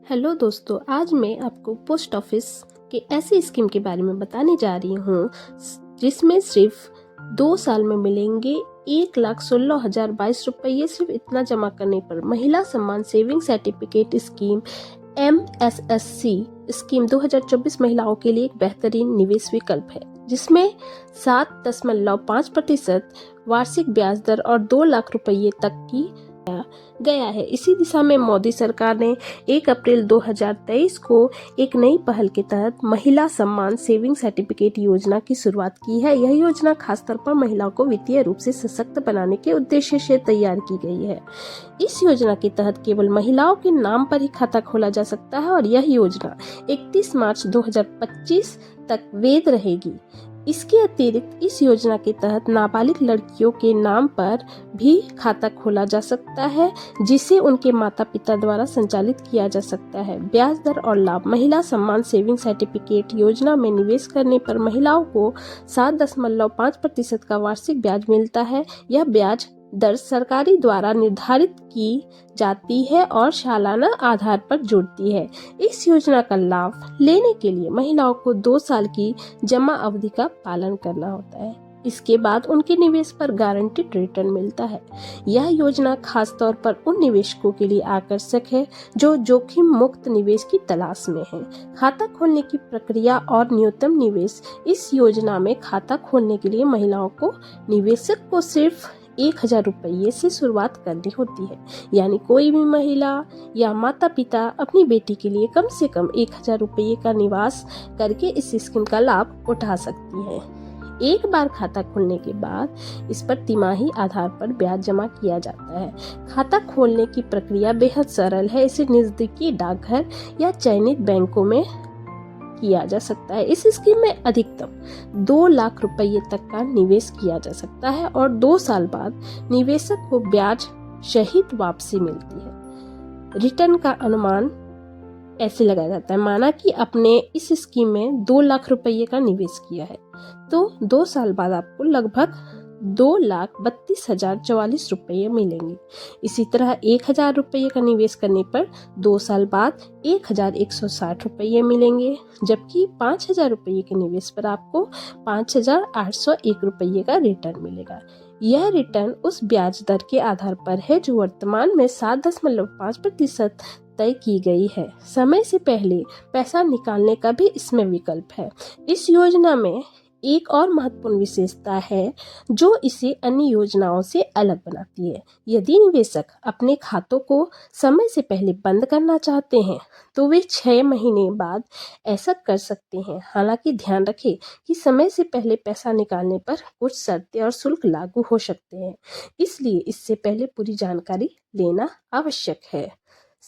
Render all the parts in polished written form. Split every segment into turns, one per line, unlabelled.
Hello दोस्तों, आज मैं आपको पोस्ट ऑफिस के ऐसी स्कीम के बारे में बताने जा रही हूँ जिसमें सिर्फ 2 साल में मिलेंगे 1,16,022 सिर्फ इतना जमा करने पर। महिला सम्मान saving certificate scheme MSSC scheme 2024 महिलाओं के लिए एक बेहतरीन निवेश विकल्प है जिसमें 7.5% वार्षिक ब्याज दर और 2 लाख रुपये तक की गया है। इसी दिशा में मोदी सरकार ने 1 अप्रैल 2023 को एक नई पहल के तहत महिला सम्मान सेविंग सर्टिफिकेट योजना की शुरुआत की है। यह योजना खासतौर पर महिलाओं को वित्तीय रूप से सशक्त बनाने के उद्देश्य से तैयार की गई है। इस योजना के तहत केवल महिलाओं के नाम पर ही खाता खोला जा सकता है और यह योजना 31 मार्च 2025 तक वैध रहेगी। इसके अतिरिक्त इस योजना के तहत नाबालिग लड़कियों के नाम पर भी खाता खोला जा सकता है जिसे उनके माता पिता द्वारा संचालित किया जा सकता है। ब्याज दर और लाभ। महिला सम्मान सेविंग सर्टिफिकेट योजना में निवेश करने पर महिलाओं को 7.5% का वार्षिक ब्याज मिलता है। यह ब्याज दर सरकारी द्वारा निर्धारित की जाती है और सालाना आधार पर जुड़ती है। इस योजना का लाभ लेने के लिए महिलाओं को 2 साल की जमा अवधि का पालन करना होता है। इसके बाद उनके निवेश पर गारंटीड रिटर्न मिलता है। यह योजना खास तौर पर उन निवेशकों के लिए आकर्षक है जो जोखिम मुक्त निवेश की तलाश में हैं। खाता खोलने की प्रक्रिया और न्यूनतम निवेश। इस योजना में खाता खोलने के लिए महिलाओं को निवेशक को सिर्फ 1,000 रुपये से शुरुआत करनी होती है। यानी कोई भी महिला या माता पिता अपनी बेटी के लिए कम से कम 1,000 रुपये का निवेश करके इस स्कीम का लाभ उठा सकती है। एक बार खाता खोलने के बाद इस पर तिमाही आधार पर ब्याज जमा किया जाता है। खाता खोलने की प्रक्रिया बेहद सरल है। इसे नजदीकी डाकघर या चयनित बैंकों में किया जा सकता है। इस स्कीम में अधिकतम 2 लाख रुपये तक का निवेश किया जा सकता है और 2 साल बाद निवेशक को ब्याज सहित वापसी मिलती है। रिटर्न का अनुमान ऐसे लगाया जाता है, माना कि आपने इस स्कीम में 2 लाख रुपये का निवेश किया है तो 2 साल बाद आपको लगभग 2,32,044 रुपये मिलेंगे। इसी तरह 1,000 रुपये का निवेश करने पर 2 साल बाद 1,160 रुपये मिलेंगे, जबकि 5,000 रुपये के निवेश पर आपको 5,801 रुपये का रिटर्न मिलेगा। यह रिटर्न उस ब्याज दर के आधार पर है जो वर्तमान में 7.5% तय की गई है। समय से पहले पैसा निकालने का भी इसमें विकल्प है। इस योजना में एक और महत्वपूर्ण विशेषता है जो इसे अन्य योजनाओं से अलग बनाती है। यदि निवेशक अपने खातों को समय से पहले बंद करना चाहते हैं तो वे 6 महीने बाद ऐसा कर सकते हैं। हालांकि ध्यान रखें कि समय से पहले पैसा निकालने पर कुछ शर्तें और शुल्क लागू हो सकते हैं, इसलिए इससे पहले पूरी जानकारी लेना आवश्यक है।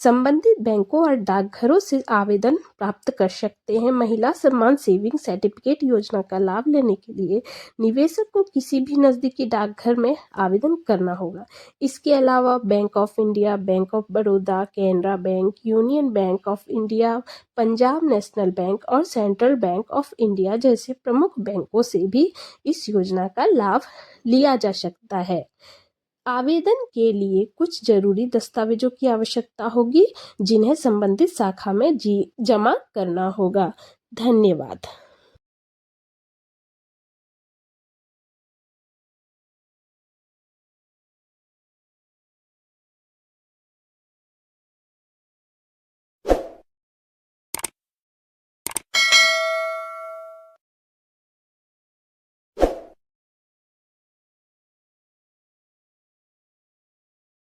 संबंधित बैंकों और डाकघरों से आवेदन प्राप्त कर सकते हैं। महिला सम्मान सेविंग सर्टिफिकेट योजना का लाभ लेने के लिए निवेशक को किसी भी नज़दीकी डाकघर में आवेदन करना होगा। इसके अलावा bank of India, bank of Baroda, Canara bank, union bank of India, Punjab national bank और सेंट्रल बैंक ऑफ इंडिया जैसे प्रमुख बैंकों से भी इस योजना का लाभ लिया जा सकता है। आवेदन के लिए कुछ जरूरी दस्तावेजों की आवश्यकता होगी जिन्हें संबंधित शाखा में जमा करना होगा। धन्यवाद।